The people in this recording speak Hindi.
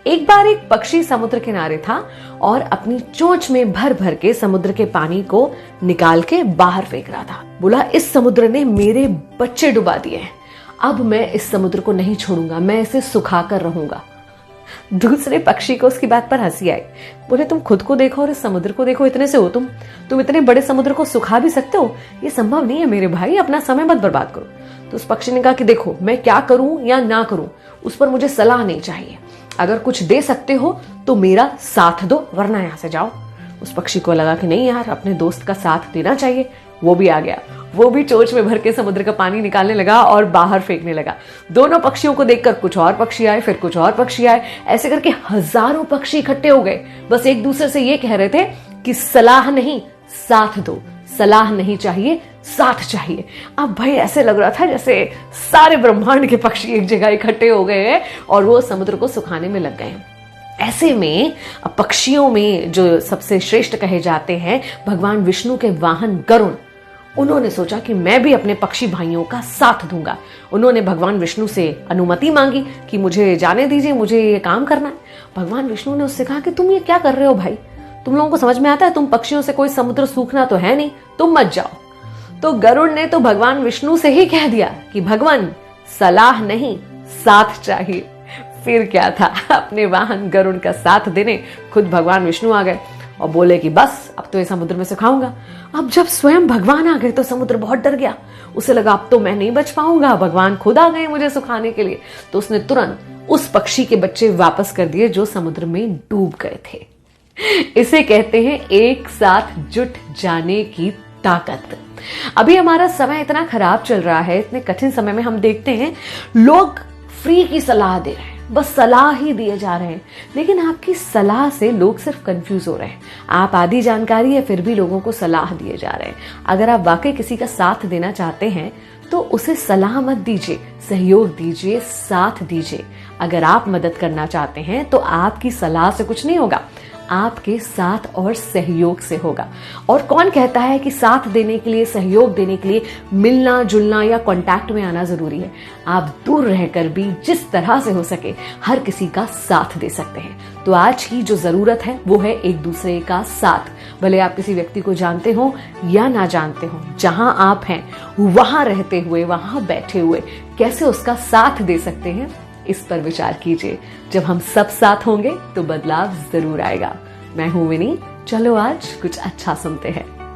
एक बार एक पक्षी समुद्र किनारे था और अपनी चोंच में भर भर के समुद्र के पानी को निकाल के बाहर फेंक रहा था। बोला, इस समुद्र ने मेरे बच्चे डुबा दिए हैं, अब मैं इस समुद्र को नहीं छोड़ूंगा, मैं इसे सुखा कर रहूंगा। दूसरे पक्षी को उसकी बात पर हंसी आई। बोले, तुम खुद को देखो और इस समुद्र को देखो, इतने से हो तुम इतने बड़े समुद्र को सुखा भी सकते हो? ये संभव नहीं है मेरे भाई, अपना समय मत बर्बाद करो। तो उस पक्षी ने कहा कि देखो, मैं क्या करूं या ना करूं उस पर मुझे सलाह नहीं चाहिए, अगर कुछ दे सकते हो तो मेरा साथ दो, वरना यहां से जाओ। उस पक्षी को लगा कि नहीं यार, अपने दोस्त का साथ देना चाहिए। वो भी आ गया, वो भी चोंच में भर के समुद्र का पानी निकालने लगा और बाहर फेंकने लगा। दोनों पक्षियों को देखकर कुछ और पक्षी आए, फिर कुछ और पक्षी आए, ऐसे करके हजारों पक्षी इकट्ठे हो गए। बस एक दूसरे से ये कह रहे थे कि सलाह नहीं, साथ दो, सलाह नहीं चाहिए, साथ चाहिए। अब भाई ऐसे लग रहा था जैसे सारे ब्रह्मांड के पक्षी एक जगह इकट्ठे हो गए हैं और वो समुद्र को सुखाने में लग गए हैं। ऐसे में पक्षियों में जो सबसे श्रेष्ठ कहे जाते हैं भगवान विष्णु के वाहन गरुड़, उन्होंने सोचा कि मैं भी अपने पक्षी भाइयों का साथ दूंगा। उन्होंने भगवान विष्णु से अनुमति मांगी कि मुझे जाने दीजिए, मुझे ये काम करना है। भगवान विष्णु ने उससे कहा कि तुम ये क्या कर रहे हो भाई, तुम लोगों को समझ में आता है? तुम पक्षियों से कोई समुद्र सूखना तो है नहीं, तुम मत जाओ। तो गरुड़ ने तो भगवान विष्णु से ही कह दिया कि भगवान, सलाह नहीं, साथ चाहिए। फिर क्या था, अपने वाहन गरुड़ का साथ देने खुद भगवान विष्णु आ गए और बोले कि बस अब तो ये समुद्र में सुखाऊंगा। अब जब स्वयं भगवान आ गए तो समुद्र बहुत डर गया, उसे लगा अब तो मैं नहीं बच पाऊंगा, भगवान खुद आ गए मुझे सुखाने के लिए। तो उसने तुरंत उस पक्षी के बच्चे वापस कर दिए जो समुद्र में डूब गए थे। इसे कहते हैं एक साथ जुट जाने की ताकत। अभी हमारा समय इतना खराब चल रहा है, इतने कठिन समय में हम देखते हैं लोग फ्री की सलाह दे रहे हैं, बस सलाह ही दिए जा रहे हैं, लेकिन आपकी सलाह से लोग सिर्फ कंफ्यूज हो रहे हैं। आप आधी जानकारी है फिर भी लोगों को सलाह दिए जा रहे हैं। अगर आप वाकई किसी का साथ देना चाहते हैं तो उसे सलाह मत दीजिए, सहयोग दीजिए, साथ दीजिए। अगर आप मदद करना चाहते हैं तो आपकी सलाह से कुछ नहीं होगा, आपके साथ और सहयोग से होगा। और कौन कहता है कि साथ देने के लिए, सहयोग देने के लिए मिलना जुलना या कांटेक्ट में आना जरूरी है? आप दूर रहकर भी जिस तरह से हो सके हर किसी का साथ दे सकते हैं। तो आज की जो जरूरत है वो है एक दूसरे का साथ। भले आप किसी व्यक्ति को जानते हो या ना जानते हो, जहां आप हैं वहां रहते हुए, वहां बैठे हुए कैसे उसका साथ दे सकते हैं, इस पर विचार कीजिए। जब हम सब साथ होंगे तो बदलाव जरूर आएगा। मैं हूं विनी, चलो आज कुछ अच्छा सुनते हैं।